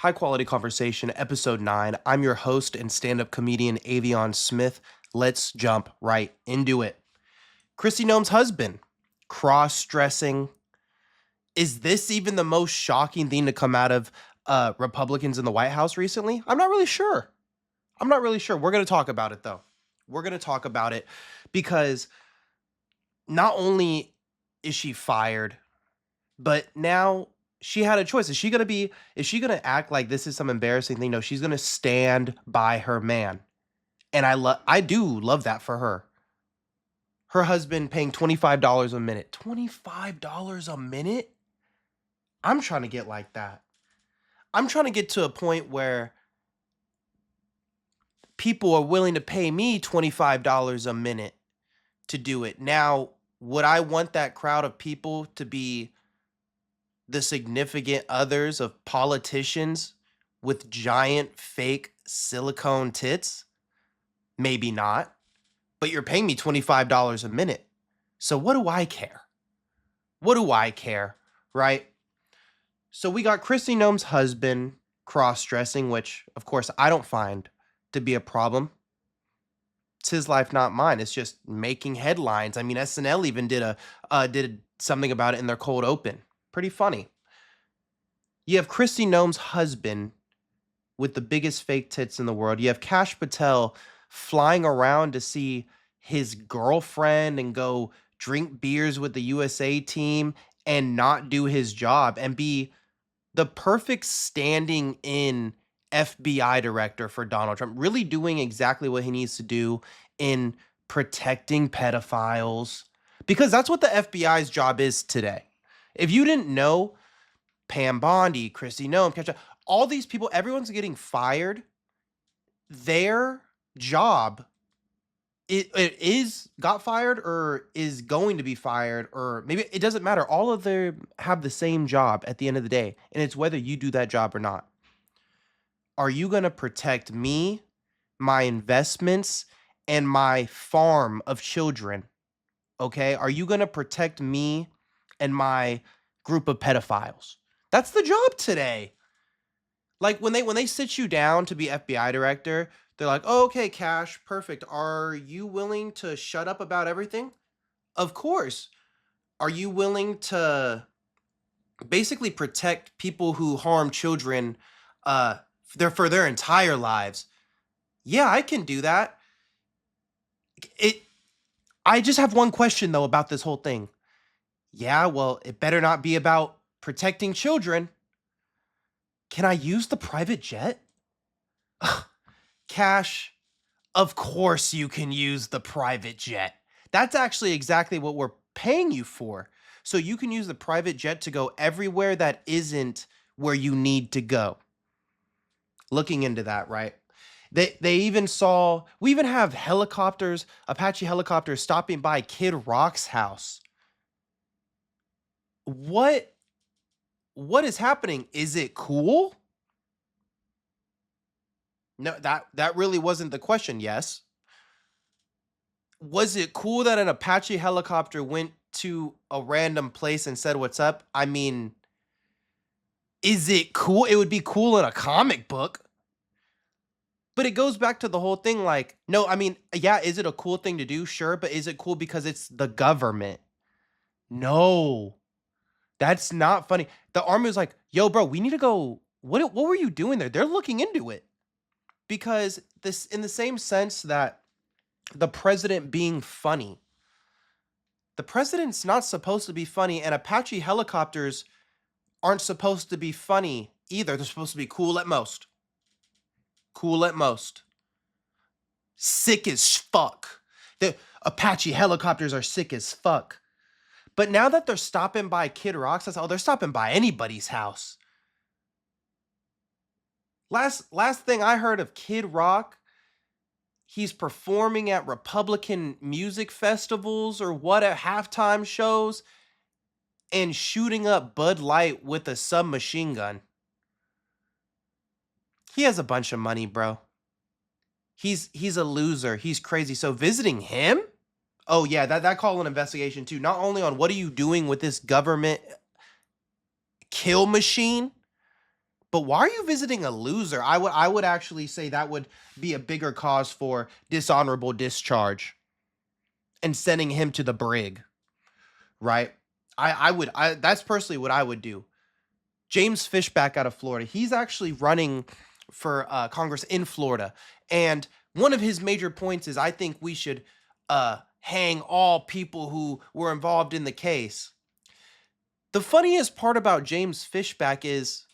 High Quality Conversation, Episode 9. I'm your host and stand up comedian, Avion Smith. Let's jump right into it. Kristi Noem's husband, cross dressing. Is this even the most shocking thing to come out of Republicans in the White House recently? I'm not really sure. We're going to talk about it, though. We're going to talk about it because not only is she fired, but now she had a choice. Is she going to act like this is some embarrassing thing? No, she's going to stand by her man. And I do love that for her. Her husband paying $25 a minute. $25 a minute? I'm trying to get like that. I'm trying to get to a point where people are willing to pay me $25 a minute to do it. Now, would I want that crowd of people to be the significant others of politicians with giant fake silicone tits? Maybe not. But you're paying me $25 a minute. So what do I care? Right? So we got Kristi Noem's husband cross-dressing, which, of course, I don't find to be a problem. It's his life, not mine. It's just making headlines. I mean, SNL even did something about it in their cold open. Pretty funny. You have Kristi Noem's husband with the biggest fake tits in the world. You have Kash Patel flying around to see his girlfriend and go drink beers with the USA team and not do his job and be the perfect standing in FBI director for Donald Trump, really doing exactly what he needs to do in protecting pedophiles, because that's what the FBI's job is today. If you didn't know, Pam Pondi, Kristi Noem, all these people, everyone's getting fired. Their job got fired or is going to be fired, or maybe it doesn't matter. All of them have the same job at the end of the day, and it's whether you do that job or not. Are you going to protect me, my investments, and my farm of children? Okay? Are you going to protect me and my group of pedophiles? That's the job today. Like when they sit you down to be FBI director, they're like, oh, okay, Kash, perfect. Are you willing to shut up about everything? Of course. Are you willing to basically protect people who harm children for their entire lives? Yeah, I can do that. I just have one question, though, about this whole thing. Yeah, well, it better not be about protecting children. Can I use the private jet? Kash, of course you can use the private jet. That's actually exactly what we're paying you for. So you can use the private jet to go everywhere that isn't where you need to go. Looking into that, right? We even have helicopters, Apache helicopters stopping by Kid Rock's house. What is happening? Is it cool? No, that really wasn't the question. Yes. Was it cool that an Apache helicopter went to a random place and said what's up? I mean, is it cool? It would be cool in a comic book. But it goes back to the whole thing, like, no, I mean, yeah, is it a cool thing to do? Sure, but is it cool because it's the government? No. That's not funny. The army was like, yo, bro, we need to go. What were you doing there? They're looking into it. Because this, in the same sense that the president being funny, the president's not supposed to be funny, and Apache helicopters aren't supposed to be funny either. They're supposed to be cool at most. Cool at most. Sick as fuck. The Apache helicopters are sick as fuck. But now that they're stopping by Kid Rock's house, they're stopping by anybody's house. Last thing I heard of Kid Rock, he's performing at Republican music festivals or what, at halftime shows, and shooting up Bud Light with a submachine gun. He has a bunch of money, bro. He's a loser. He's crazy. So visiting him? Oh yeah, that call an investigation too. Not only on what are you doing with this government kill machine, But why are you visiting a loser? I would actually say that would be a bigger cause for dishonorable discharge and sending him to the brig, right? I that's personally what I would do. James Fishback out of Florida. He's actually running for Congress in Florida. And one of his major points is I think we should hang all people who were involved in the case. The funniest part about James Fishback is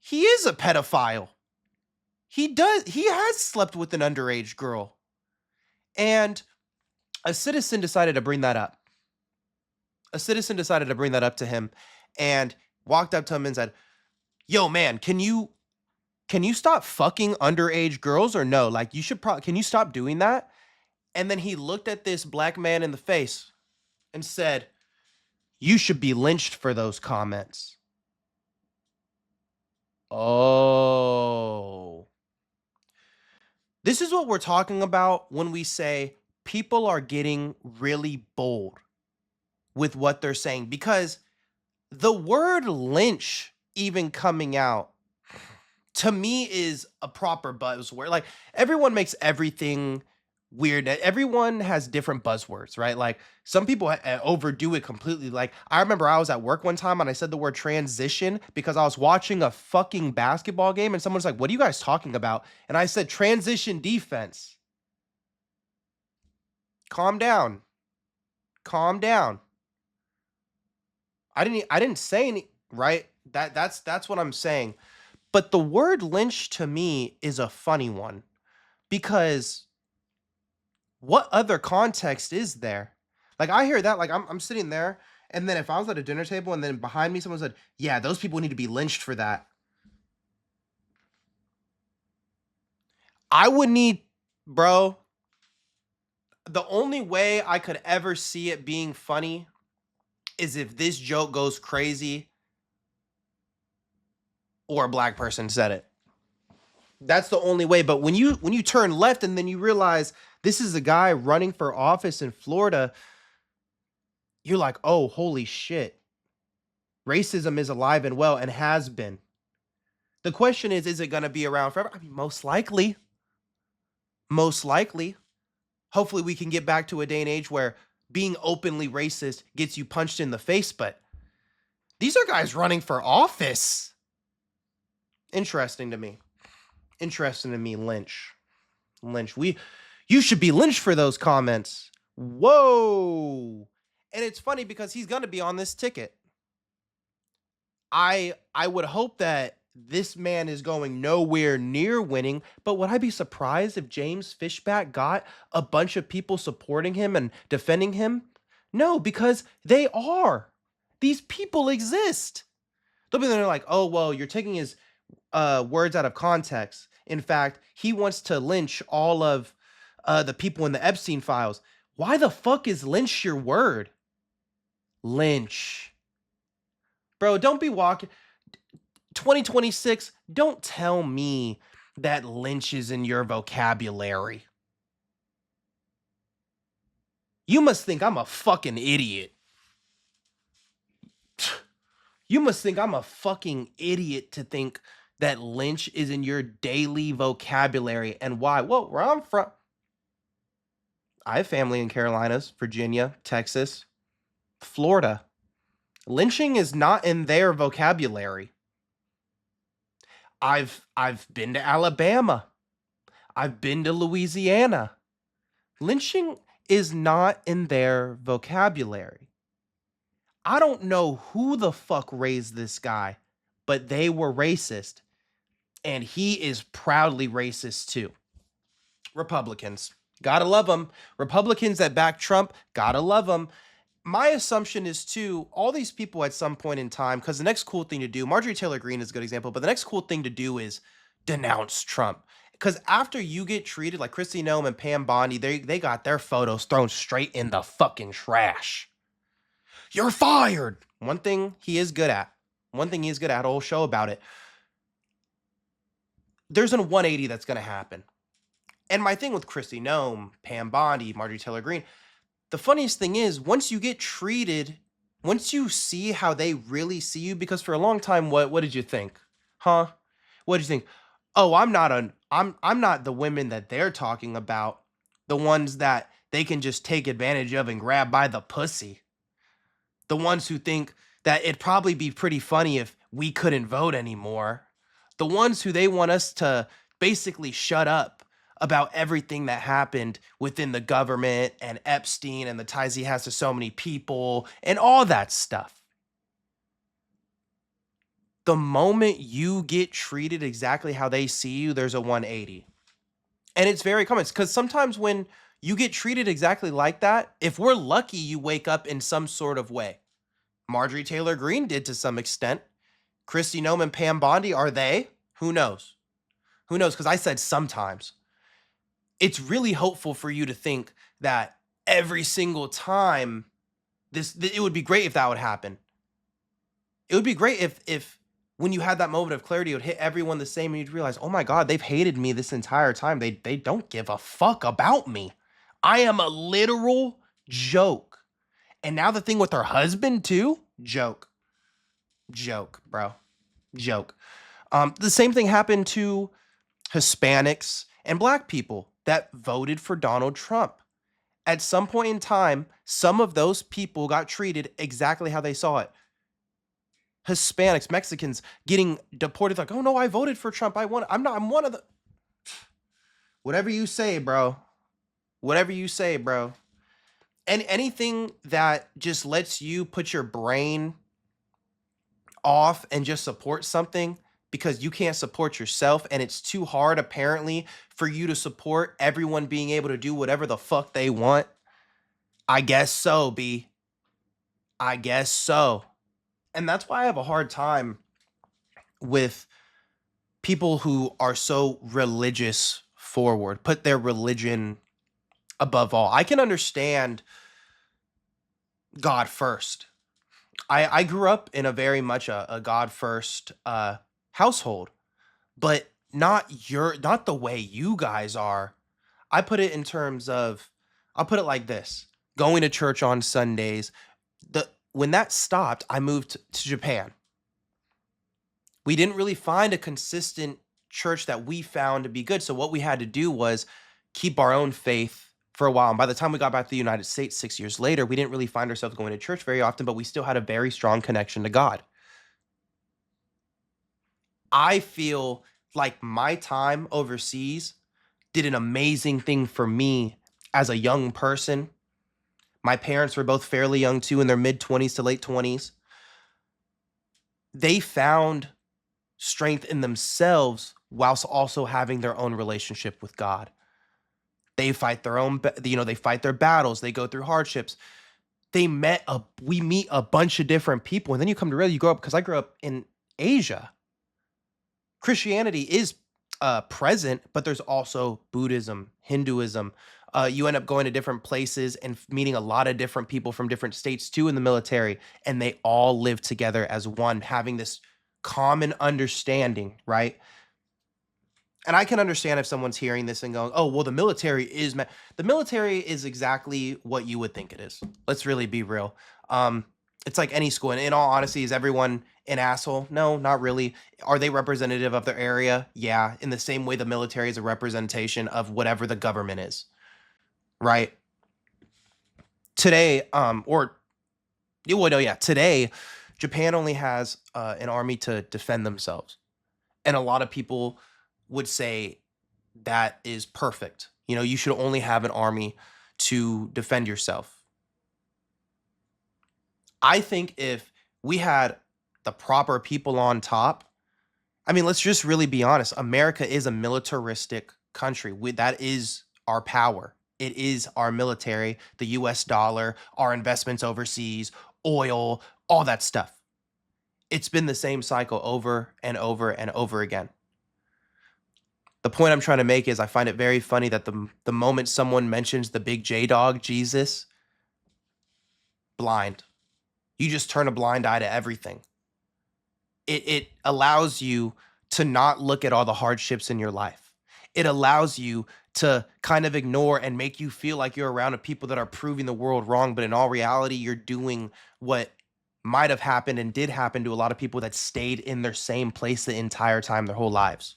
he is a pedophile. He has slept with an underage girl. And a citizen decided to bring that up. A citizen decided to bring that up to him and walked up to him and said, "Yo, man, can you stop fucking underage girls or no? Like you should can you stop doing that?" And then he looked at this black man in the face and said, "You should be lynched for those comments." Oh. This is what we're talking about when we say people are getting really bold with what they're saying, because the word lynch even coming out to me is a proper buzzword. Like everyone makes everything weird. Everyone has different buzzwords, right? Like some people overdo it completely. Like I remember I was at work one time and I said the word transition because I was watching a fucking basketball game and someone's like, "What are you guys talking about?" And I said transition defense. Calm down. Calm down. I didn't say any, right? That's what I'm saying. But the word lynch to me is a funny one because what other context is there? Like I hear that, like I'm sitting there, and then if I was at a dinner table and then behind me someone said, "Yeah, those people need to be lynched for that." I would need, bro, the only way I could ever see it being funny is if this joke goes crazy or a black person said it. That's the only way. But when you turn left and then you realize this is a guy running for office in Florida, you're like, "Oh, holy shit. Racism is alive and well and has been." The question is it going to be around forever? I mean, most likely. Most likely. Hopefully we can get back to a day and age where being openly racist gets you punched in the face, but these are guys running for office. Interesting to me. Interesting to me, Lynch. Lynch. You should be lynched for those comments. Whoa. And it's funny because he's going to be on this ticket. I would hope that this man is going nowhere near winning, but would I be surprised if James Fishback got a bunch of people supporting him and defending him? No, because they are. These people exist. They'll be there like, "Oh, well, you're taking his words out of context. In fact, he wants to lynch all of the people in the Epstein files." Why the fuck is lynch your word? Lynch. Bro, don't be walking 2026, don't tell me that lynch is in your vocabulary. You must think I'm a fucking idiot. You must think I'm a fucking idiot to think that lynch is in your daily vocabulary. And why? Well, where I'm from, I have family in Carolinas, Virginia, Texas, Florida. Lynching is not in their vocabulary. I've been to Alabama. I've been to Louisiana. Lynching is not in their vocabulary. I don't know who the fuck raised this guy, but they were racist. And he is proudly racist too. Republicans, gotta love them. Republicans that back Trump, gotta love them. My assumption is too, all these people at some point in time, because the next cool thing to do, Marjorie Taylor Greene is a good example, but the next cool thing to do is denounce Trump. Because after you get treated like Kristi Noem and Pam Bondi, they got their photos thrown straight in the fucking trash. You're fired. One thing he is good at. I had a whole show about it. There's a 180 that's going to happen. And my thing with Kristi Noem, Pam Bondi, Marjorie Taylor Greene, the funniest thing is once you get treated, once you see how they really see you, because for a long time, what did you think? Huh? What do you think? Oh, I'm not the women that they're talking about. The ones that they can just take advantage of and grab by the pussy. The ones who think that it'd probably be pretty funny if we couldn't vote anymore. The ones who they want us to basically shut up about everything that happened within the government and Epstein and the ties he has to so many people and all that stuff. The moment you get treated exactly how they see you, there's a 180. And it's very common because sometimes when you get treated exactly like that, if we're lucky, you wake up in some sort of way. Marjorie Taylor Greene did to some extent. Kristi Noem and Pam Bondi, are they? Who knows? Who knows? Because I said sometimes. It's really hopeful for you to think that every single time it would be great if that would happen. It would be great if when you had that moment of clarity, it would hit everyone the same and you'd realize, oh my God, they've hated me this entire time. They don't give a fuck about me. I am a literal joke. And now the thing with her husband too, joke, bro, joke. The same thing happened to Hispanics and Black people that voted for Donald Trump. At some point in time, some of those people got treated exactly how they saw it. Hispanics, Mexicans getting deported, like, oh no, I voted for Trump. I'm one of the. Whatever you say, bro. Whatever you say, bro. And anything that just lets you put your brain off and just support something because you can't support yourself, and it's too hard apparently for you to support everyone being able to do whatever the fuck they want. I guess so, B. I guess so. And that's why I have a hard time with people who are so religious forward, put their religion above all. I can understand God first. I grew up in a very much a God first household, but not the way you guys are. I put it in terms of, I'll put it like this: going to church on Sundays. When that stopped, I moved to Japan. We didn't really find a consistent church that we found to be good. So what we had to do was keep our own faith for a while. And by the time we got back to the United States 6 years later, we didn't really find ourselves going to church very often, but we still had a very strong connection to God. I feel like my time overseas did an amazing thing for me as a young person. My parents were both fairly young too, in their mid-20s to late 20s. They found strength in themselves whilst also having their own relationship with God. They fight their own, they fight their battles. They go through hardships. We meet a bunch of different people. And then you come to realize, you grow up, because I grew up in Asia. Christianity is present, but there's also Buddhism, Hinduism. You end up going to different places and meeting a lot of different people from different states too in the military, and they all live together as one, having this common understanding, right? And I can understand if someone's hearing this and going, oh, well, the military is exactly what you would think it is. Let's really be real. It's like any school. And in all honesty, is everyone an asshole? No, not really. Are they representative of their area? Yeah. In the same way the military is a representation of whatever the government is, right? Today, today, Japan only has an army to defend themselves. And a lot of people would say that is perfect. You should only have an army to defend yourself. I think if we had the proper people on top, I mean, let's just really be honest. America is a militaristic country. That is our power. It is our military, the US dollar, our investments overseas, oil, all that stuff. It's been the same cycle over and over and over again. The point I'm trying to make is I find it very funny that the moment someone mentions the big J dog, Jesus, blind. You just turn a blind eye to everything. It allows you to not look at all the hardships in your life. It allows you to kind of ignore and make you feel like you're around people that are proving the world wrong, but in all reality, you're doing what might have happened and did happen to a lot of people that stayed in their same place the entire time, their whole lives.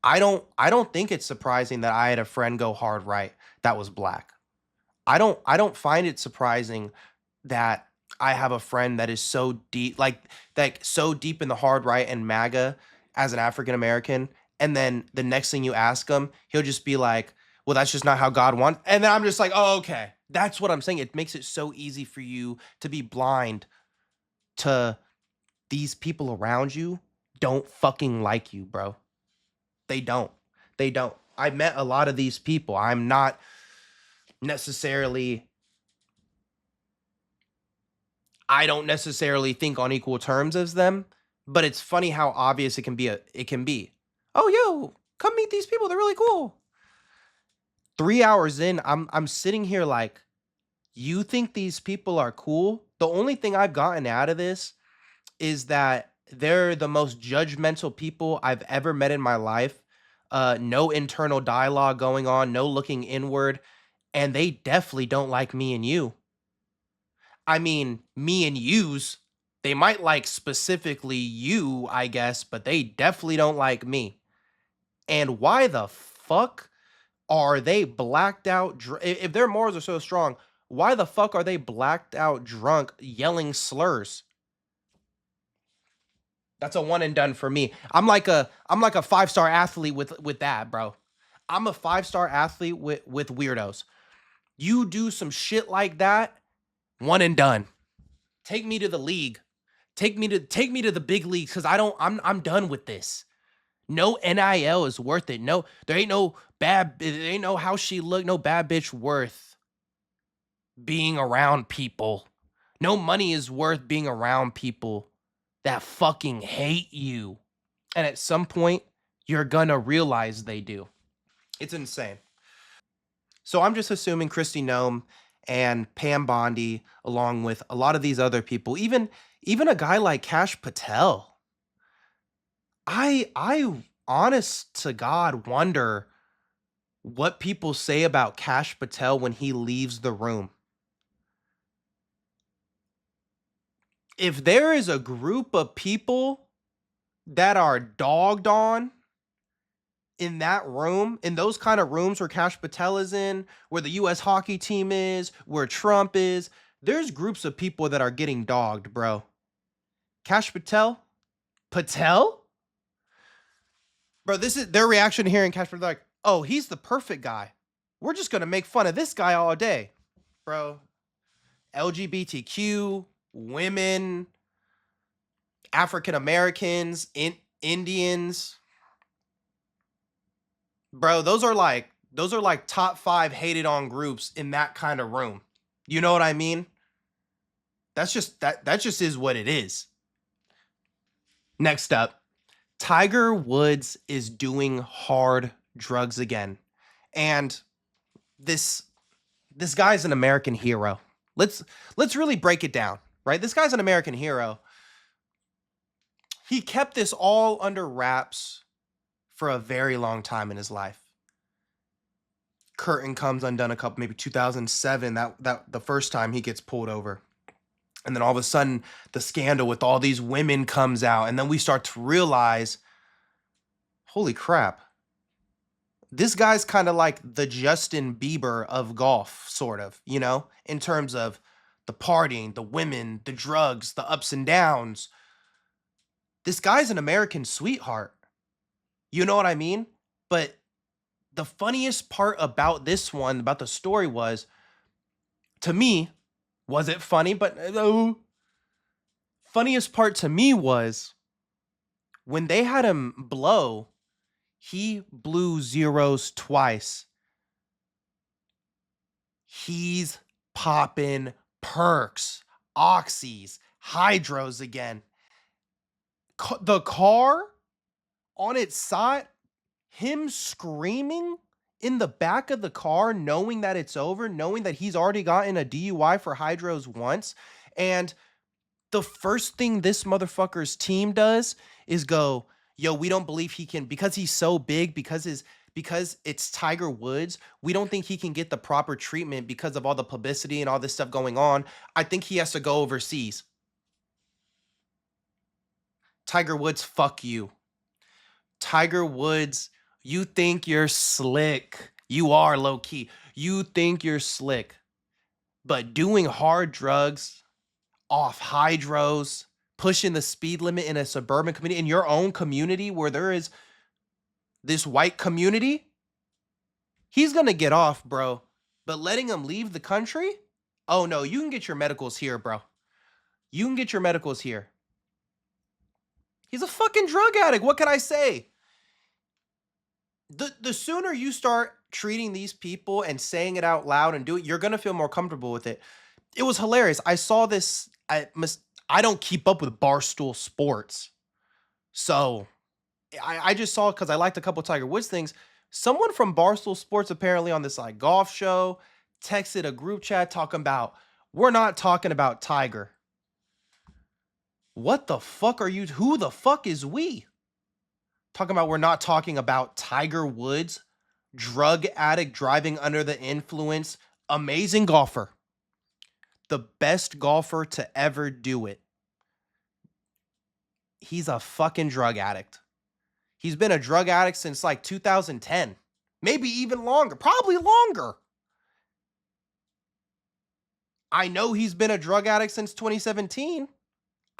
I don't think it's surprising that I had a friend go hard right that was black. I don't find it surprising that I have a friend that is so deep, like so deep in the hard right and MAGA as an African American, and then the next thing you ask him, he'll just be like, "Well, that's just not how God wants." And then I'm just like, "Oh, okay." That's what I'm saying. It makes it so easy for you to be blind to these people around you don't fucking like you, bro. They don't. They don't. I met a lot of these people. I'm not necessarily I don't necessarily think on equal terms as them, but it's funny how obvious it can be. Oh, yo, come meet these people. They're really cool. 3 hours in, I'm sitting here like, you think these people are cool? The only thing I've gotten out of this is that they're the most judgmental people I've ever met in my life. No internal dialogue going on, no looking inward, and they definitely don't like me and you. I mean, me and yous, they might like specifically you, I guess, but they definitely don't like me. And why the fuck are they blacked out? If their morals are so strong, why the fuck are they blacked out drunk yelling slurs? That's a one and done for me. I'm like a 5-star athlete with that, bro. I'm a 5-star athlete with weirdos. You do some shit like that, one and done. Take me to the league. Take me to the big leagues because I'm done with this. No NIL is worth it. No, there ain't no how she look, no bad bitch worth being around people. No money is worth being around people that fucking hate you. And at some point, you're gonna realize they do. It's insane. So I'm just assuming Kristi Noem and Pam Bondi, along with a lot of these other people, even a guy like Cash Patel. I honest to God wonder what people say about Cash Patel when he leaves the room. If there is a group of people that are dogged on in that room, in those kind of rooms where Cash Patel is in, where the US hockey team is, where Trump is, there's groups of people that are getting dogged, bro. Cash Patel? Bro, this is their reaction to hearing Cash Patel like, "Oh, he's the perfect guy. We're just going to make fun of this guy all day." Bro, LGBTQ, women, African Americans, Indians. Bro, those are like top 5 hated on groups in that kind of room. You know what I mean? That just is what it is. Next up, Tiger Woods is doing hard drugs again. And this this guy's an American hero. Let's really break it down, right? This guy's an American hero. He kept this all under wraps for a very long time in his life. Curtain comes undone a couple, maybe 2007, that the first time he gets pulled over. And then all of a sudden the scandal with all these women comes out, and then we start to realize, holy crap. This guy's kind of like the Justin Bieber of golf, sort of, in terms of the partying, the women, the drugs, the ups and downs. This guy's an American sweetheart. You know what I mean? But the funniest part about this one, about the story was, to me, was it funny? But funniest part to me was when they had him blow, he blew zeros twice. He's popping perks, oxys, hydros again. The car on its side, him screaming in the back of the car, knowing that it's over, knowing that he's already gotten a DUI for hydros once. And the first thing this motherfucker's team does is go, yo, we don't believe he can, because he's so big, because because it's Tiger Woods, we don't think he can get the proper treatment because of all the publicity and all this stuff going on. I think he has to go overseas. Tiger Woods, fuck you. Tiger Woods, you think you're slick. You are low key. You think you're slick. But doing hard drugs off hydros, pushing the speed limit in a suburban community, in your own community where there is this white community, he's going to get off, bro. But letting him leave the country? Oh, no, you can get your medicals here, bro. You can get your medicals here. He's a fucking drug addict. What can I say? The sooner you start treating these people and saying it out loud and do it, you're going to feel more comfortable with it. It was hilarious. I saw this. I don't keep up with Barstool Sports. So I just saw it because I liked a couple of Tiger Woods things. Someone from Barstool Sports apparently on this like golf show texted a group chat talking about, we're not talking about Tiger. What the fuck are you? Who the fuck is we? Talking about we're not talking about Tiger Woods, drug addict driving under the influence, amazing golfer. The best golfer to ever do it. He's a fucking drug addict. He's been a drug addict since like 2010. Maybe even longer. Probably longer. I know he's been a drug addict since 2017.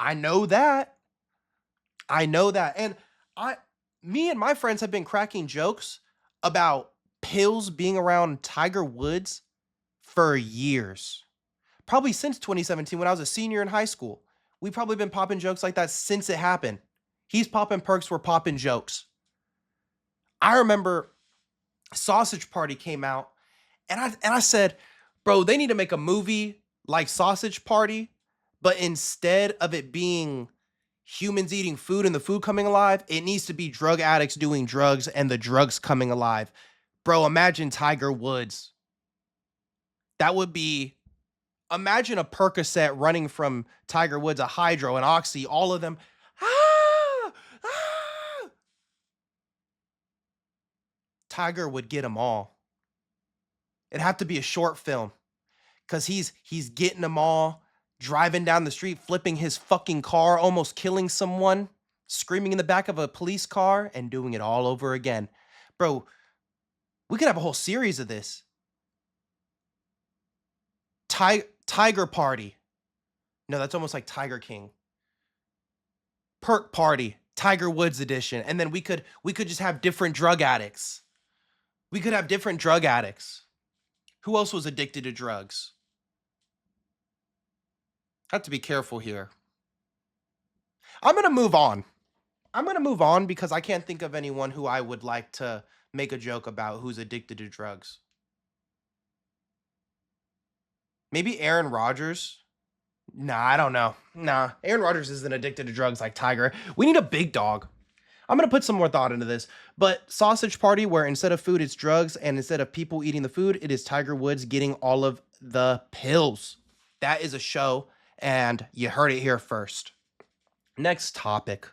I know that. And me and my friends have been cracking jokes about pills being around Tiger Woods for years. Probably since 2017 when I was a senior in high school. We've probably been popping jokes like that since it happened. He's popping perks, we're popping jokes. I remember Sausage Party came out and I said, bro, they need to make a movie like Sausage Party, but instead of it being humans eating food and the food coming alive, it needs to be drug addicts doing drugs and the drugs coming alive. Bro, imagine Tiger Woods. That would be, imagine a Percocet running from Tiger Woods, a Hydro, an Oxy, all of them. Tiger would get them all. It'd have to be a short film because he's getting them all, driving down the street, flipping his fucking car, almost killing someone, screaming in the back of a police car, and doing it all over again. Bro, we could have a whole series of this. Tiger Party. No, that's almost like Tiger King. Perk Party, Tiger Woods edition. And then we could just have different drug addicts. We could have different drug addicts. Who else was addicted to drugs? I have to be careful here. I'm going to move on. Because I can't think of anyone who I would like to make a joke about who's addicted to drugs. Maybe Aaron Rodgers. Nah, I don't know. Nah, Aaron Rodgers isn't addicted to drugs like Tiger. We need a big dog. I'm going to put some more thought into this. But Sausage Party, where instead of food, it's drugs, and instead of people eating the food, it is Tiger Woods getting all of the pills. That is a show, and you heard it here first. Next topic.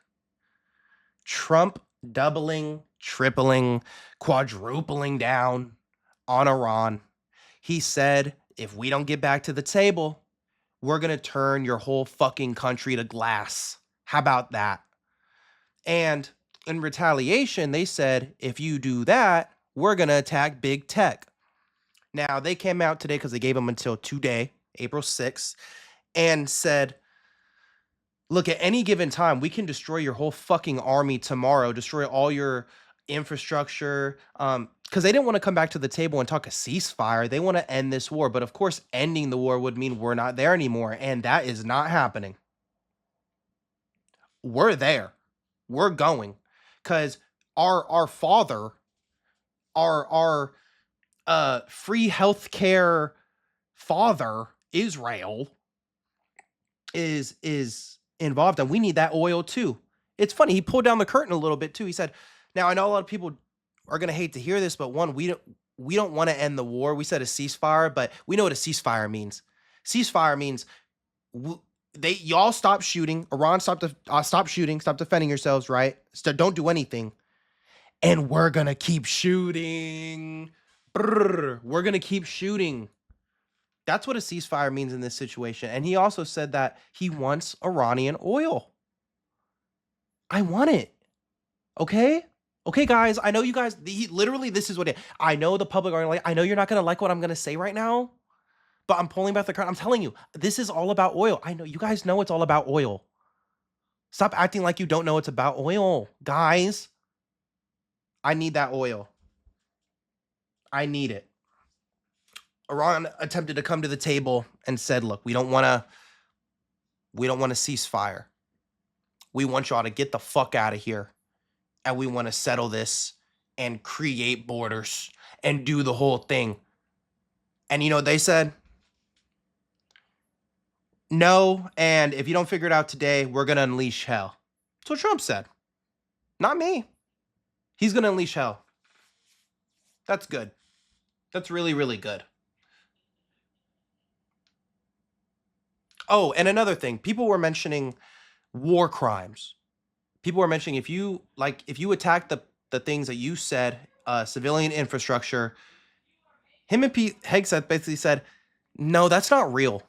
Trump doubling, tripling, quadrupling down on Iran. He said, if we don't get back to the table, we're going to turn your whole fucking country to glass. How about that? And in retaliation, they said, if you do that, we're going to attack big tech. Now, they came out today because they gave them until today, April 6th, and said, look, at any given time, we can destroy your whole fucking army tomorrow, destroy all your infrastructure, because they didn't want to come back to the table and talk a ceasefire. They want to end this war. But of course, ending the war would mean we're not there anymore. And that is not happening. We're there. We're going. Because our father, our free healthcare father, Israel, is involved. And we need that oil too. It's funny. He pulled down the curtain a little bit too. He said, now I know a lot of people are going to hate to hear this, but one, we don't want to end the war. We said a ceasefire, but we know what a ceasefire means. Ceasefire means y'all stop shooting. Iran stop shooting, stop defending yourselves, right? Don't do anything. And we're going to keep shooting. Brrr, we're going to keep shooting. That's what a ceasefire means in this situation. And he also said that he wants Iranian oil. I want it. Okay? Okay, guys. I know you guys, literally, this is what it, I know the public are like, I know you're not going to like what I'm going to say right now, but I'm pulling back the curtain. I'm telling you, this is all about oil. I know you guys know it's all about oil. Stop acting like you don't know it's about oil, guys. I need that oil. I need it. Iran attempted to come to the table and said, look, we don't want a ceasefire. We want y'all to get the fuck out of here. And we want to settle this and create borders and do the whole thing. And you know what they said? No, and if you don't figure it out today, we're going to unleash hell. That's what Trump said. Not me. He's going to unleash hell. That's good. That's really, really good. Oh, and another thing. People were mentioning war crimes. People were mentioning if you attack the things that you said, civilian infrastructure, him and Pete Hegseth basically said, no, that's not real.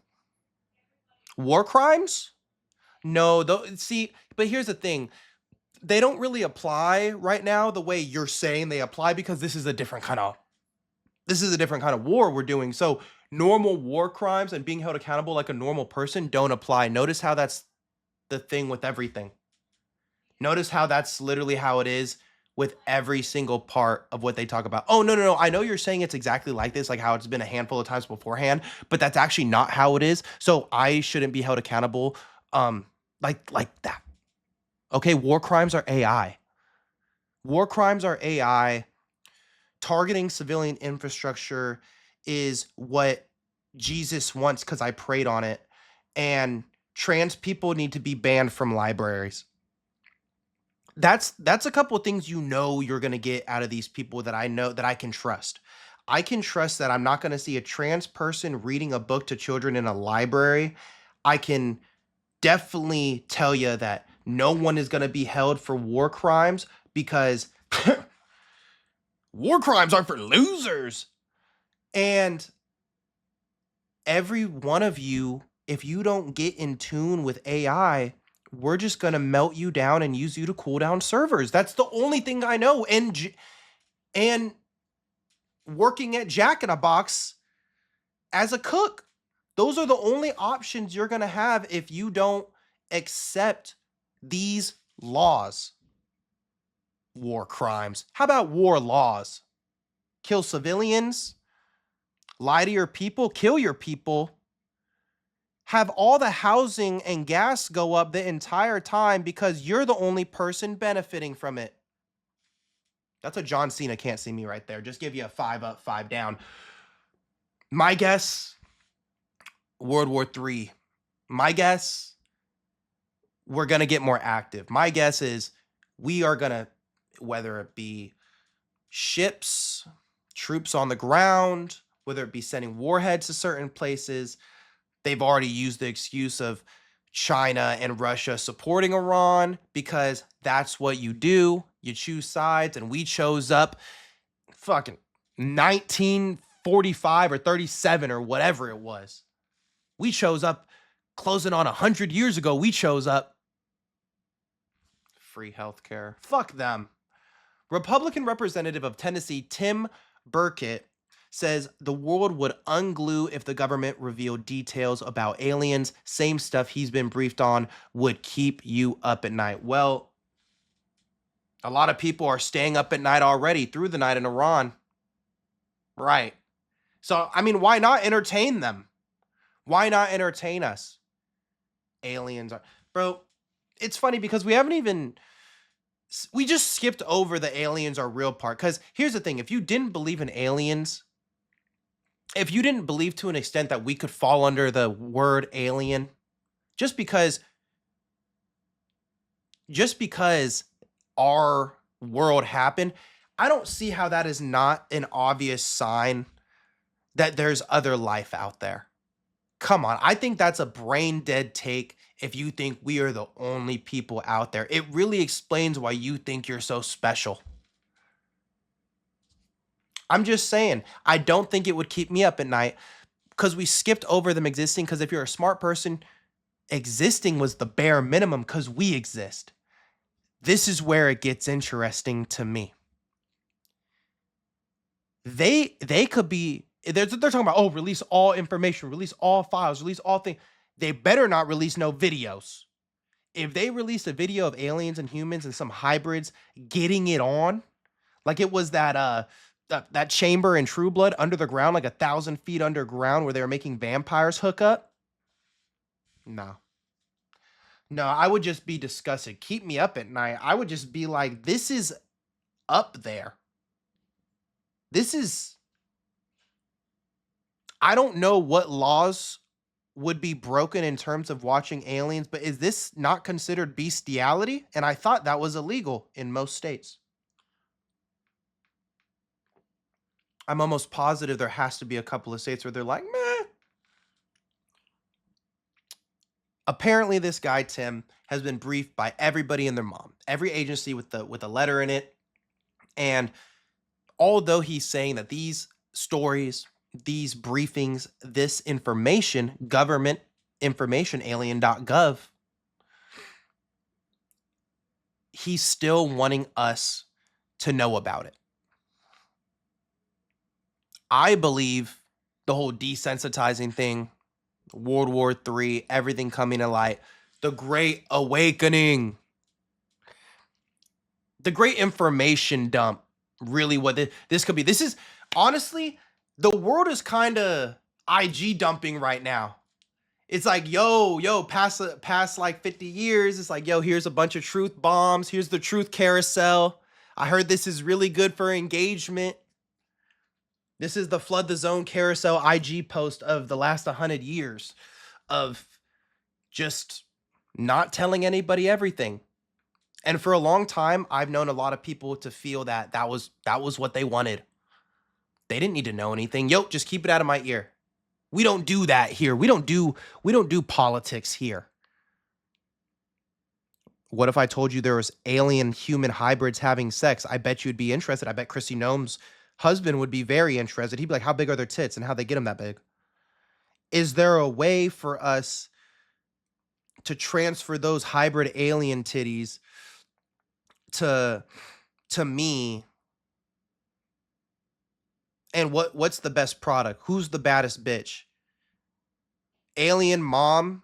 War crimes? No, see, but here's the thing. They don't really apply right now the way you're saying they apply because this is a different kind of war we're doing. So normal war crimes and being held accountable like a normal person don't apply. Notice how that's the thing with everything. Notice how that's literally how it is with every single part of what they talk about. Oh, no. I know you're saying it's exactly like this, like how it's been a handful of times beforehand, but that's actually not how it is. So I shouldn't be held accountable like that. Okay, war crimes are AI. War crimes are AI. Targeting civilian infrastructure is what Jesus wants because I prayed on it. And trans people need to be banned from libraries. That's a couple of things you're going to get out of these people that I know that I can trust. I can trust that I'm not going to see a trans person reading a book to children in a library. I can definitely tell you that no one is going to be held for war crimes because war crimes are for losers. And every one of you, if you don't get in tune with AI, we're just going to melt you down and use you to cool down servers. That's the only thing I know. And working at Jack in a Box as a cook, those are the only options you're going to have if you don't accept these laws. War crimes. How about war laws? Kill civilians, lie to your people, kill your people, have all the housing and gas go up the entire time because you're the only person benefiting from it. That's a John Cena can't see me right there. Just give you a 5 up, 5 down. My guess, World War III. My guess, we're going to get more active. My guess is we are going to, whether it be ships, troops on the ground, whether it be sending warheads to certain places, they've already used the excuse of China and Russia supporting Iran because that's what you do. You choose sides, and we chose up fucking 1945 or 37 or whatever it was. We chose up closing on 100 years ago. We chose up free healthcare. Fuck them. Republican representative of Tennessee, Tim Burkett, says the world would unglue if the government revealed details about aliens. Same stuff he's been briefed on would keep you up at night. Well, a lot of people are staying up at night already through the night in Iran. Right. So, I mean, why not entertain them? Why not entertain us? Aliens are... Bro, it's funny because we just skipped over the aliens are real part. Because here's the thing. If you didn't believe in aliens, if you didn't believe to an extent that we could fall under the word alien, just because our world happened, I don't see how that is not an obvious sign that there's other life out there. Come on. I think that's a brain dead take if you think we are the only people out there. It really explains why you think you're so special. I'm just saying, I don't think it would keep me up at night because we skipped over them existing. Because if you're a smart person, existing was the bare minimum because we exist. This is where it gets interesting to me. They could be they're talking about, oh, release all information, release all files, release all things. They better not release no videos. If they released a video of aliens and humans and some hybrids getting it on, like it was that chamber in True Blood under the ground, like 1,000 feet underground, where they were making vampires hook up. No, no, I would just be disgusted. Keep me up at night. I would just be like, this is up there. This is. I don't know what laws would be broken in terms of watching aliens, but is this not considered bestiality? And I thought that was illegal in most states. I'm almost positive there has to be a couple of states where they're like, meh. Apparently, this guy Tim has been briefed by everybody and their mom, every agency with a letter in it. And although he's saying that these stories, these briefings, this information, government information, alien.gov, he's still wanting us to know about it. I believe the whole desensitizing thing, World War III, everything coming to light, the Great Awakening, the great information dump, really what this could be. This is, honestly, the world is kind of IG dumping right now. It's like, yo, past like 50 years, it's like, yo, here's a bunch of truth bombs. Here's the truth carousel. I heard this is really good for engagement. This is the flood the zone carousel IG post of the last 100 years of just not telling anybody everything. And for a long time, I've known a lot of people to feel that was what they wanted. They didn't need to know anything. Yo, just keep it out of my ear. We don't do that here. We don't do politics here. What if I told you there was alien human hybrids having sex? I bet you'd be interested. I bet Kristi Noem's husband would be very interested. He'd be like, how big are their tits and how they get them that big? Is there a way for us to transfer those hybrid alien titties to me? And what's the best product? Who's the baddest bitch? Alien mom,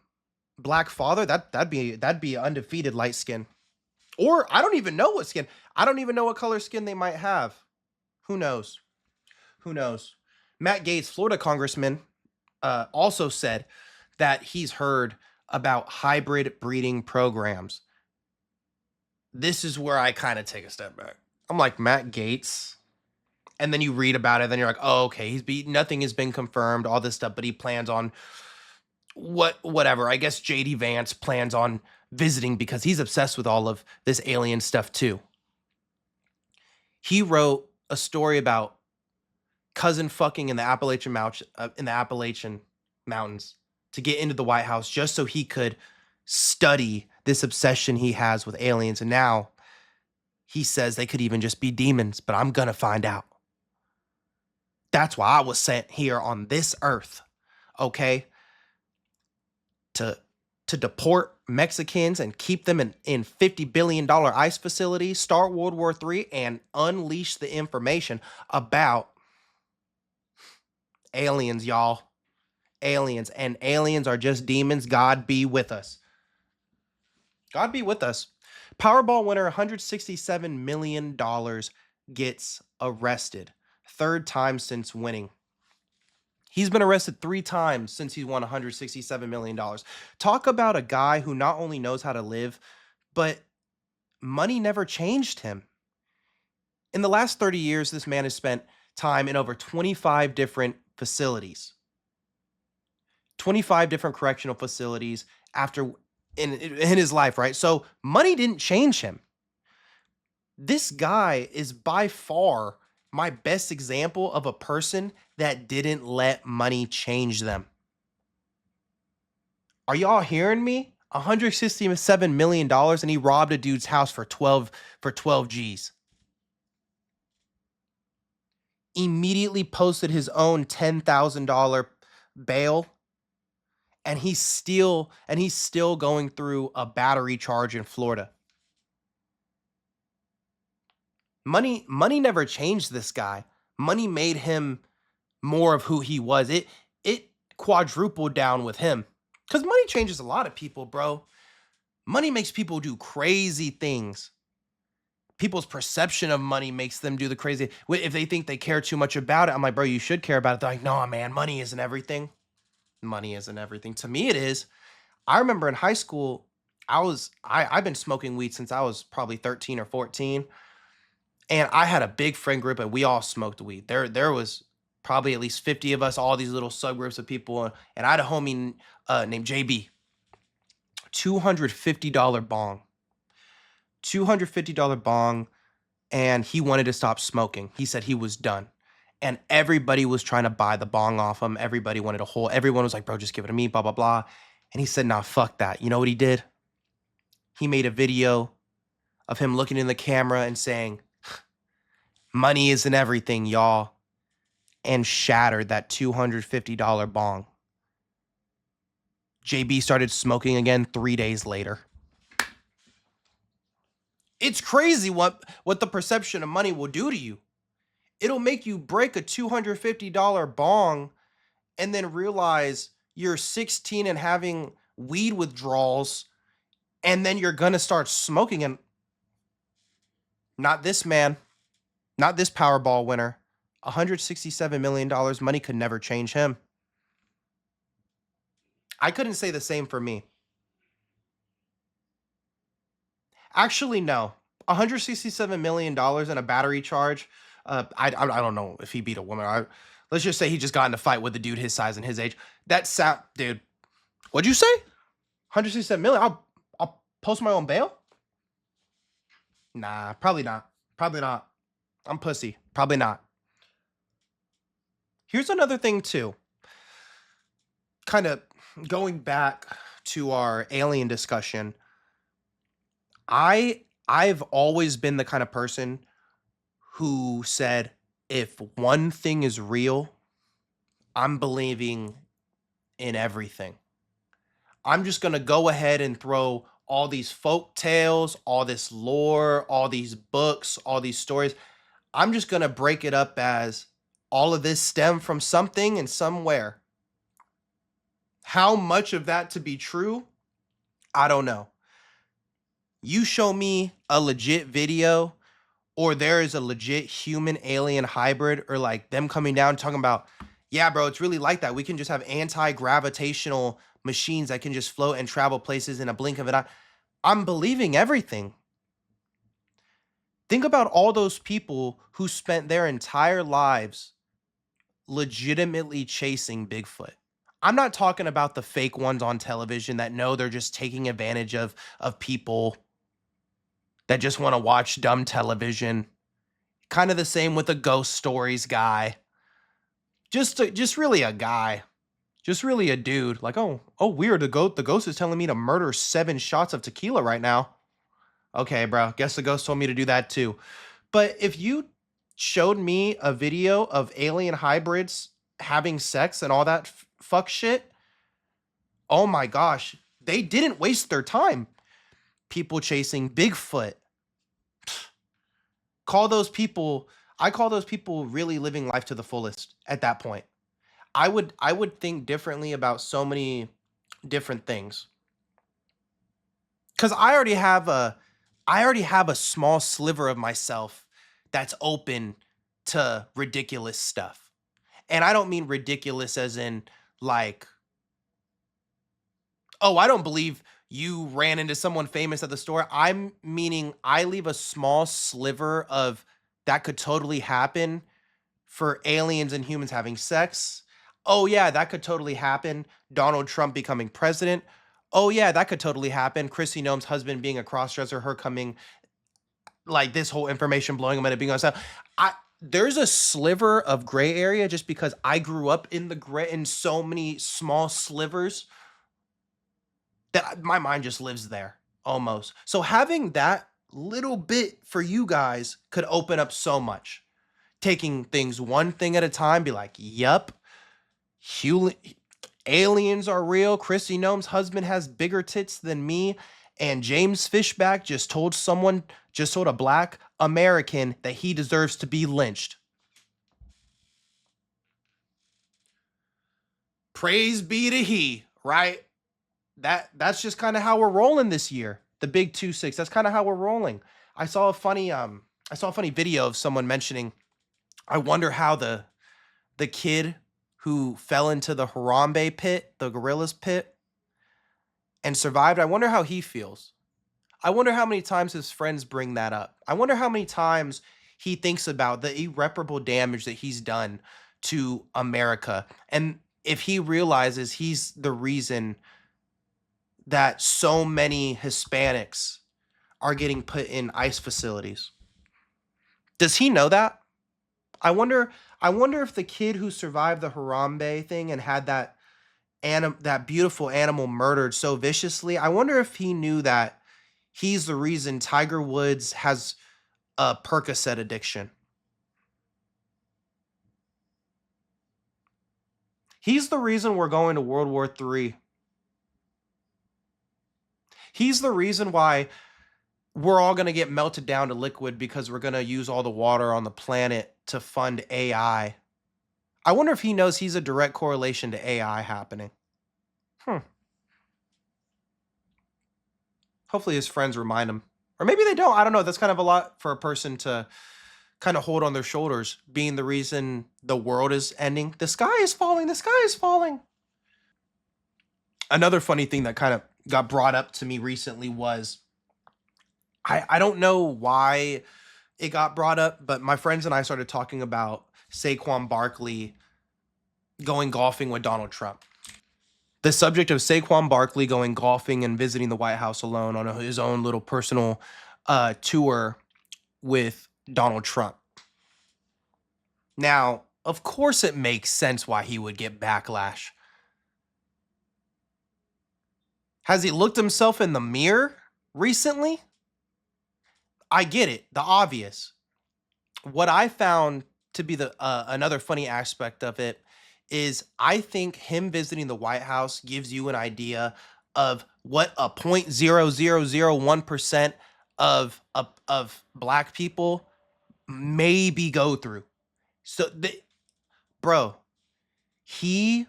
black father? That'd be undefeated light skin. Or I don't even know what skin. I don't even know what color skin they might have. Who knows? Who knows? Matt Gaetz, Florida congressman, also said that he's heard about hybrid breeding programs. This is where I kind of take a step back. I'm like, Matt Gaetz. And then you read about it, then you're like, oh, okay, nothing has been confirmed, all this stuff, but he plans on whatever. I guess JD Vance plans on visiting because he's obsessed with all of this alien stuff too. He wrote a story about cousin fucking in the Appalachian Mountains to get into the White House just so he could study this obsession he has with aliens. And now he says they could even just be demons, but I'm gonna find out. That's why I was sent here on this earth, okay? To deport Mexicans and keep them in $50 billion ICE facilities, start World War III, and unleash the information about aliens, y'all. Aliens. And aliens are just demons. God be with us. God be with us. Powerball winner, $167 million, gets arrested. Third time since winning. He's been arrested 3 times since he won $167 million. Talk about a guy who not only knows how to live, but money never changed him. In the last 30 years, this man has spent time in over 25 different facilities. 25 different correctional facilities in his life, right? So money didn't change him. This guy is by far my best example of a person that didn't let money change them. Are y'all hearing me? $167 million and he robbed a dude's house for 12 G's. immediately posted his own $10,000 bail, and he's still going through a battery charge in Florida. Money never changed this guy. Money made him more of who he was. It quadrupled down with him. Cuz money changes a lot of people, bro. Money makes people do crazy things. People's perception of money makes them do the crazy. If they think they care too much about it, I'm like, bro, you should care about it. They're like, no, man, money isn't everything. Money isn't everything. To me, it is. I remember in high school, I've been smoking weed since I was probably 13 or 14. And I had a big friend group and we all smoked weed. There was probably at least 50 of us, all these little subgroups of people. And I had a homie named JB, $250 bong. $250 bong, and he wanted to stop smoking. He said he was done. And everybody was trying to buy the bong off him. Everybody wanted a whole, everyone was like, bro, just give it to me, blah, blah, blah. And he said, nah, fuck that. You know what he did? He made a video of him looking in the camera and saying, money isn't everything, y'all, and shattered that $250 bong. JB started smoking again 3 days later. It's crazy what the perception of money will do to you. It'll make you break a $250 bong and then realize you're 16 and having weed withdrawals, and then you're gonna start smoking. And not this man, not this Powerball winner. $167 million, money could never change him. I couldn't say the same for me. Actually, no. $167 million and a battery charge. I don't know if he beat a woman. Let's just say he just got in a fight with a dude his size and his age. That sound, dude. What'd you say? 167 million. I'll post my own bail. Nah, probably not. Probably not. I'm pussy. Probably not. Here's another thing too. Kind of going back to our alien discussion. I've always been the kind of person who said, if one thing is real, I'm believing in everything. I'm just going to go ahead and throw all these folk tales, all this lore, all these books, all these stories. I'm just going to break it up as all of this stem from something and somewhere. How much of that to be true? I don't know. You show me a legit video, or there is a legit human alien hybrid, or like them coming down talking about, yeah, bro, it's really like that. We can just have anti-gravitational machines that can just float and travel places in a blink of an eye. I'm believing everything. Think about all those people who spent their entire lives legitimately chasing Bigfoot. I'm not talking about the fake ones on television that know they're just taking advantage of people that just want to watch dumb television. Kind of the same with the ghost stories guy. Just really a guy. Just really a dude. Like, oh, weird. The ghost is telling me to murder 7 shots of tequila right now. Okay, bro. Guess the ghost told me to do that too. But if you showed me a video of alien hybrids having sex and all that fuck shit, oh my gosh, they didn't waste their time. People chasing Bigfoot. I call those people really living life to the fullest at that point. I would think differently about so many different things. Cuz I already have a small sliver of myself that's open to ridiculous stuff. And I don't mean ridiculous as in like, oh, I don't believe you ran into someone famous at the store. I'm meaning I leave a small sliver of that could totally happen for aliens and humans having sex. Oh, yeah, that could totally happen. Donald Trump becoming president. Oh, yeah, that could totally happen. Kristi Noem's husband being a crossdresser, her coming, like this whole information blowing him into being on stuff. There's a sliver of gray area just because I grew up in the gray in so many small slivers that my mind just lives there almost. So having that little bit for you guys could open up so much. taking things one thing at a time, be like, yup, aliens are real. Kristi Noem's husband has bigger tits than me. And James Fishback just told a black American that he deserves to be lynched. Praise be to he, right? That's just kind of how we're rolling this year. The big 2-6. That's kind of how we're rolling. I saw a funny video of someone mentioning, I wonder how the kid who fell into the Harambe pit, the gorillas pit, and survived, I wonder how he feels. I wonder how many times his friends bring that up. I wonder how many times he thinks about the irreparable damage that he's done to America. And if he realizes he's the reason that so many Hispanics are getting put in ICE facilities. Does he know that? I wonder if the kid who survived the Harambe thing and had that beautiful animal murdered so viciously, I wonder if he knew that he's the reason Tiger Woods has a Percocet addiction. He's the reason we're going to World War III. He's the reason why we're all going to get melted down to liquid because we're going to use all the water on the planet to fund AI. I wonder if he knows he's a direct correlation to AI happening. Hopefully his friends remind him. Or maybe they don't. I don't know. That's kind of a lot for a person to kind of hold on their shoulders, being the reason the world is ending. The sky is falling. The sky is falling. Another funny thing that kind of got brought up to me recently was, I don't know why it got brought up, but my friends and I started talking about Saquon Barkley going golfing with Donald Trump. The subject of Saquon Barkley going golfing and visiting the White House alone on his own little personal tour with Donald Trump. Now, of course it makes sense why he would get backlash. Has he looked himself in the mirror recently? I get it, the obvious. What I found to be the another funny aspect of it is I think him visiting the White House gives you an idea of what a 0.0001% of black people maybe go through. So, bro, he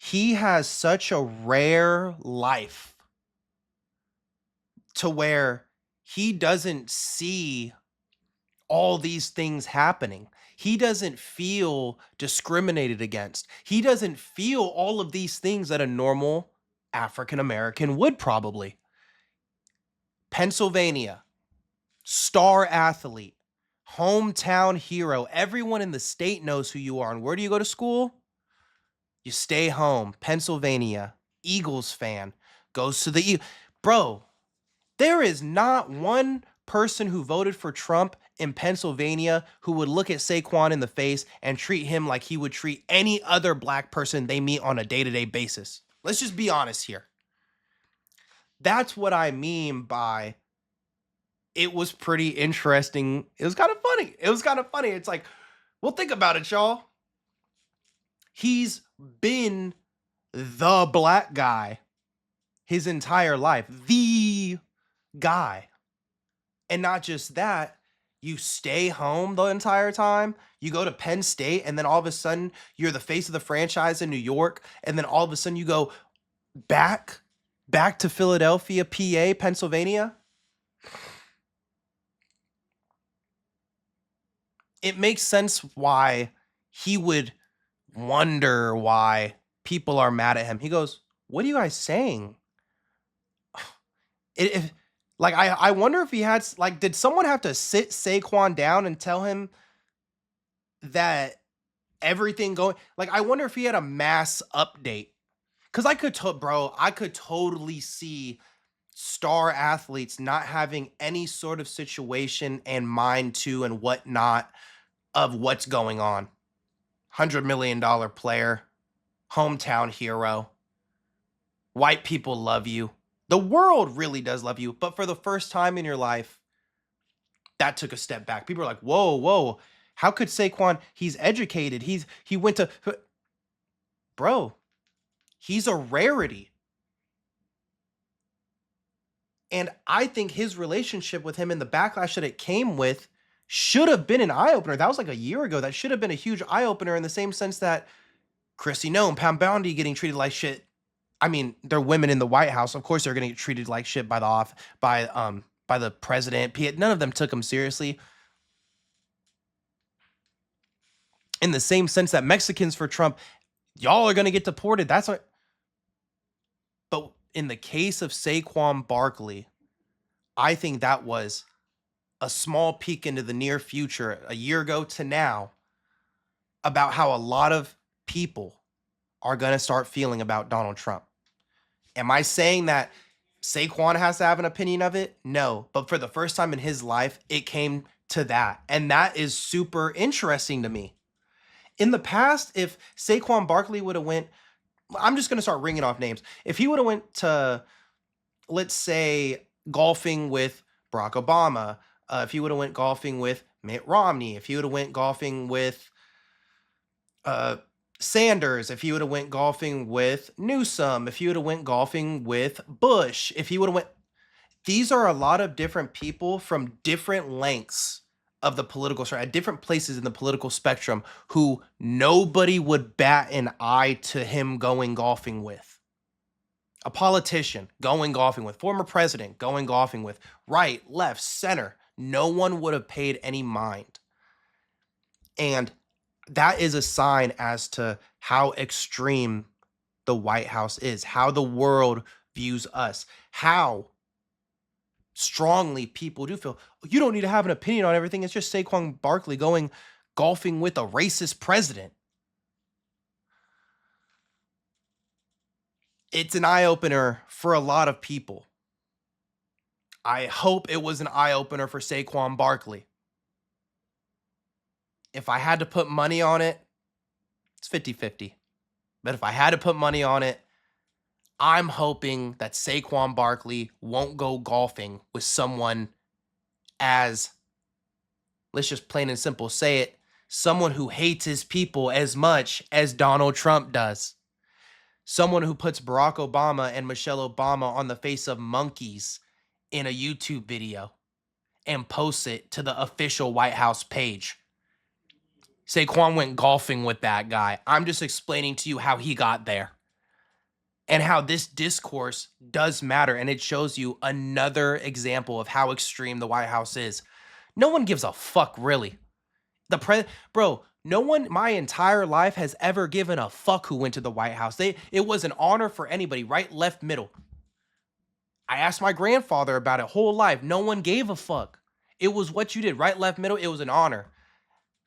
has such a rare life to where he doesn't see all these things happening. He doesn't feel discriminated against. He doesn't feel all of these things that a normal African American would probably. Pennsylvania, star athlete, hometown hero. Everyone in the state knows who you are. And where do you go to school? You stay home. Pennsylvania, Eagles fan, goes to the Bro, there is not one person who voted for Trump in Pennsylvania who would look at Saquon in the face and treat him like he would treat any other black person they meet on a day-to-day basis. Let's just be honest here. That's what I mean by it was pretty interesting. It was kind of funny. It's like, well, think about it, y'all. He's been the black guy his entire life. The guy. And not just that, you stay home the entire time. You go to Penn State, and then all of a sudden, you're the face of the franchise in New York. And then all of a sudden, you go back to Philadelphia, PA, Pennsylvania. It makes sense why he would wonder why people are mad at him. He goes, "What are you guys saying?" I wonder if he had, did someone have to sit Saquon down and tell him that everything going, I wonder if he had a mass update. Because I could totally see star athletes not having any sort of situation and mind to and whatnot of what's going on. $100 million player, hometown hero, white people love you. The world really does love you, but for the first time in your life, that took a step back. People are like, whoa, How could Saquon, he's educated. He went to, bro, he's a rarity. And I think his relationship with him and the backlash that it came with should have been an eye-opener. That was like a year ago. That should have been a huge eye-opener in the same sense that Kristi Noem, Pam Pondi getting treated like shit. I mean, they're women in the White House. Of course they're going to get treated like shit by the president. None of them took him seriously. In the same sense that Mexicans for Trump, y'all are going to get deported. That's what. But in the case of Saquon Barkley, I think that was a small peek into the near future, a year ago to now, about how a lot of people are going to start feeling about Donald Trump. Am I saying that Saquon has to have an opinion of it? No. But for the first time in his life, it came to that. And that is super interesting to me. In the past, if Saquon Barkley would have went, I'm just going to start ringing off names. If he would have went to, let's say, golfing with Barack Obama, if he would have went golfing with Mitt Romney, if he would have went golfing with Sanders, if he would have went golfing with Newsom, if he would have went golfing with Bush, if he would have went, these are a lot of different people from different lengths of the political spectrum, at different places in the political spectrum, who nobody would bat an eye to him going golfing with. A politician going golfing with, former president going golfing with, right, left, center. No one would have paid any mind. And that is a sign as to how extreme the White House is, how the world views us, how strongly people do feel. You don't need to have an opinion on everything. It's just Saquon Barkley going golfing with a racist president. It's an eye-opener for a lot of people. I hope it was an eye-opener for Saquon Barkley. If I had to put money on it, it's 50-50. But if I had to put money on it, I'm hoping that Saquon Barkley won't go golfing with someone as, let's just plain and simple say it, someone who hates his people as much as Donald Trump does. Someone who puts Barack Obama and Michelle Obama on the face of monkeys in a YouTube video and posts it to the official White House page. Saquon went golfing with that guy. I'm just explaining to you how he got there and how this discourse does matter. And it shows you another example of how extreme the White House is. No one gives a fuck, really. Bro, no one my entire life has ever given a fuck who went to the White House. It was an honor for anybody, right, left, middle. I asked my grandfather about it whole life. No one gave a fuck. It was what you did, right, left, middle. It was an honor.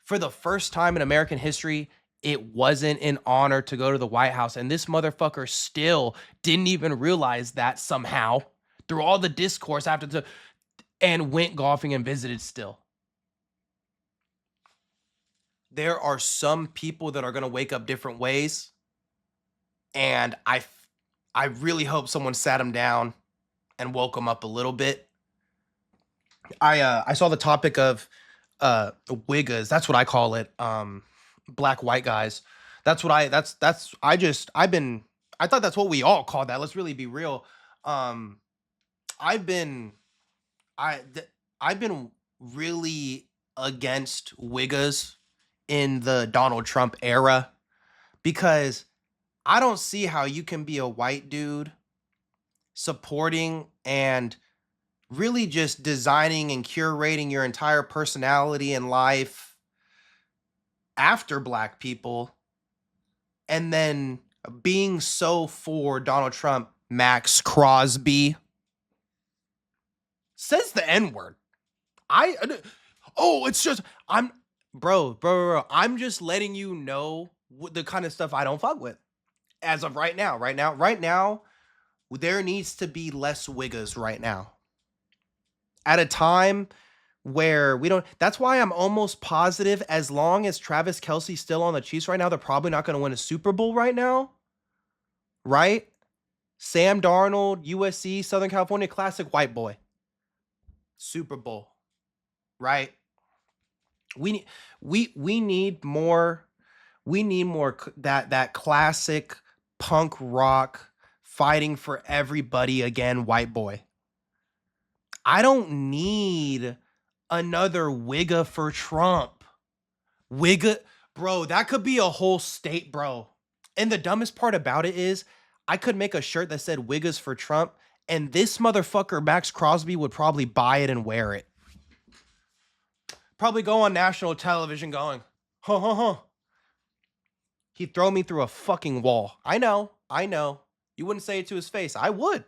For the first time in American history, it wasn't an honor to go to the White House. And this motherfucker still didn't even realize that somehow through all the discourse and went golfing and visited still. There are some people that are going to wake up different ways. And I really hope someone sat him down and woke him up a little bit. I saw the topic of Wiggas, that's what I call it. Black white guys. I thought that's what we all call that. Let's really be real. I've been really against Wiggas in the Donald Trump era because I don't see how you can be a white dude supporting and really just designing and curating your entire personality and life after black people and then being so for Donald Trump. Maxx Crosby says the N-word. It's just, bro, I'm just letting you know the kind of stuff I don't fuck with as of right now. Right now, there needs to be less Wiggas right now. At a time where we don't, that's why I'm almost positive as long as Travis Kelce's still on the Chiefs right now, they're probably not going to win a Super Bowl right now. Right? Sam Darnold, USC, Southern California, classic white boy. Super Bowl. Right? We need we need more that classic punk rock fighting for everybody again white boy. I don't need another Wigga for Trump. Wigga, bro, that could be a whole state, bro. And the dumbest part about it is I could make a shirt that said Wiggas for Trump, and this motherfucker, Maxx Crosby, would probably buy it and wear it. Probably go on national television going, huh, huh, huh. He'd throw me through a fucking wall. I know. You wouldn't say it to his face. I would.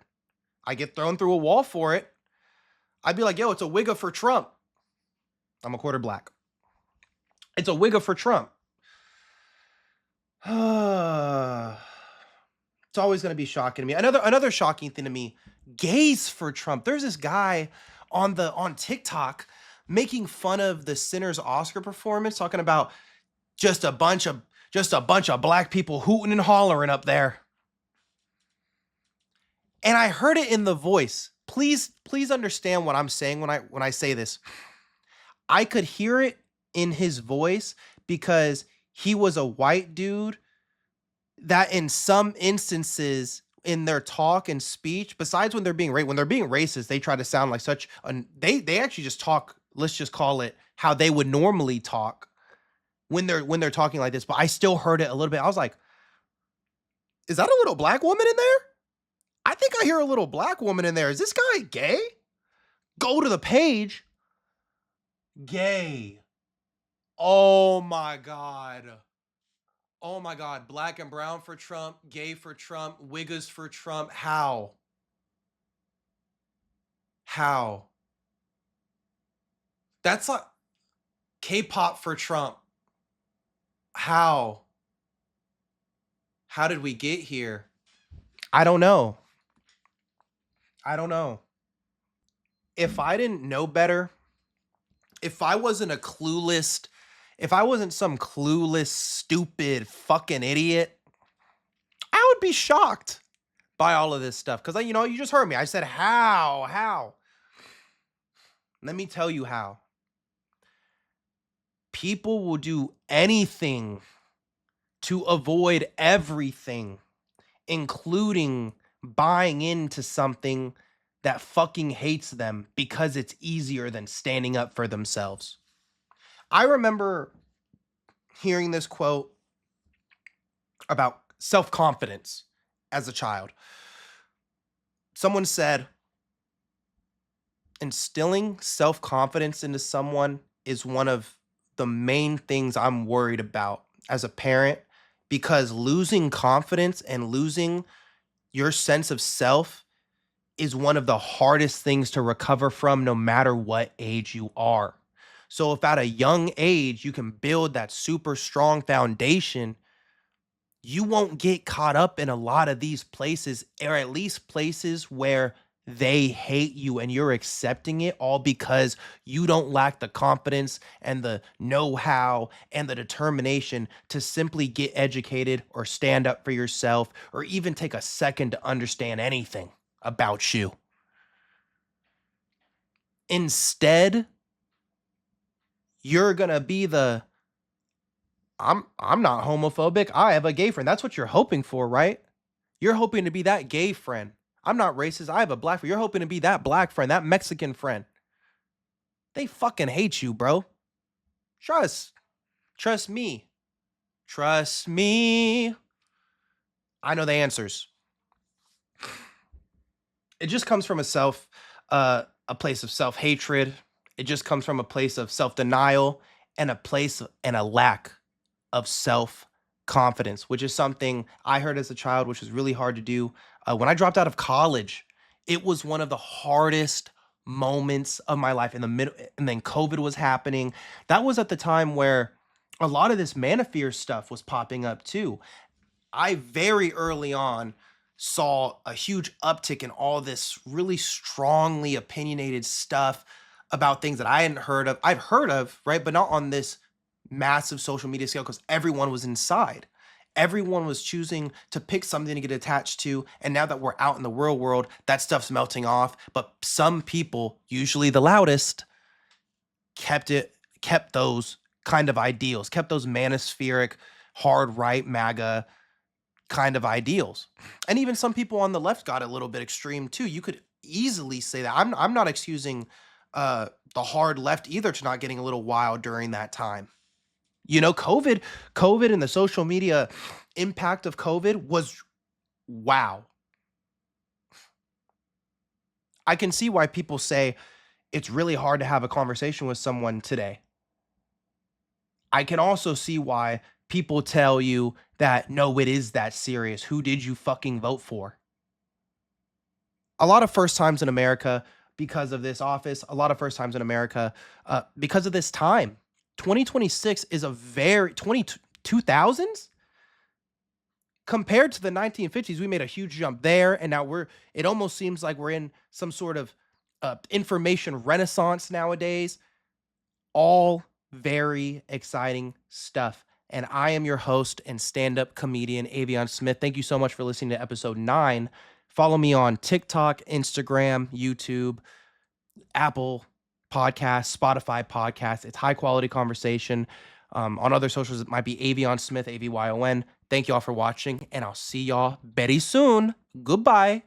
I get thrown through a wall for it. I'd be like, yo, it's a Wigga for Trump. I'm a quarter black. It's a Wigga for Trump. It's always going to be shocking to me. Another shocking thing to me, gays for Trump. There's this guy on TikTok making fun of the Sinners Oscar performance, talking about just a bunch of black people hooting and hollering up there. And I heard it in the voice. Please understand what I'm saying when I say this. I could hear it in his voice because he was a white dude that in some instances in their talk and speech, besides when they're being racist, they try to sound like such they actually just talk, let's just call it how they would normally talk when they're talking like this. But I still heard it a little bit. I was like, is that a little black woman in there? I think I hear a little black woman in there. Is this guy gay? Go to the page. Gay. Oh my God. Oh my God. Black and brown for Trump. Gay for Trump. Wiggas for Trump. How? That's like K-pop for Trump. How? How did we get here? I don't know. If I didn't know better, if I wasn't some clueless, stupid fucking idiot, I would be shocked by all of this stuff. Because, you just heard me. I said, how? Let me tell you how. People will do anything to avoid everything, including buying into something that fucking hates them because it's easier than standing up for themselves. I remember hearing this quote about self-confidence as a child. Someone said, instilling self-confidence into someone is one of the main things I'm worried about as a parent, because losing confidence and losing your sense of self is one of the hardest things to recover from, no matter what age you are. So if at a young age you can build that super strong foundation, you won't get caught up in a lot of these places, or at least places where they hate you and you're accepting it, all because you don't lack the confidence and the know-how and the determination to simply get educated or stand up for yourself or even take a second to understand anything about you. Instead, you're gonna be I'm not homophobic, I have a gay friend. That's what you're hoping for, right? You're hoping to be that gay friend. I'm not racist, I have a black friend. You're hoping to be that black friend, that Mexican friend. They fucking hate you, bro. Trust me. I know the answers. It just comes from a place of self-hatred. It just comes from a place of self-denial and a lack of self-confidence, which is something I heard as a child, which was really hard to do. When I dropped out of college, it was one of the hardest moments of my life in the middle, and then COVID was happening. That was at the time where a lot of this Manafear stuff was popping up too. I very early on saw a huge uptick in all this really strongly opinionated stuff about things that I hadn't heard of. I've heard of, right? But not on this massive social media scale, because everyone was inside. Everyone was choosing to pick something to get attached to. And now that we're out in the real world, that stuff's melting off. But some people, usually the loudest, kept it kept those kind of ideals, kept those manospheric, hard right MAGA kind of ideals. And even some people on the left got a little bit extreme too. You could easily say that. I'm not excusing the hard left either to not getting a little wild during that time. You know, COVID and the social media impact of COVID was wow. I can see why people say it's really hard to have a conversation with someone today. I can also see why people tell you that no, it is that serious. Who did you fucking vote for? A lot of first times in America because of this office, a lot of first times in America because of this time. 2026 is a very 2000s compared to the 1950s. We made a huge jump there, and now it almost seems like we're in some sort of information renaissance nowadays. All very exciting stuff. And I am your host and stand-up comedian, Avion Smith. Thank you so much for listening to episode 9. Follow me on TikTok, Instagram, YouTube, Apple Podcasts, Spotify Podcasts. It's high quality conversation. On other socials, it might be Avion Smith, Avyon. Thank y'all for watching, and I'll see y'all very soon. Goodbye.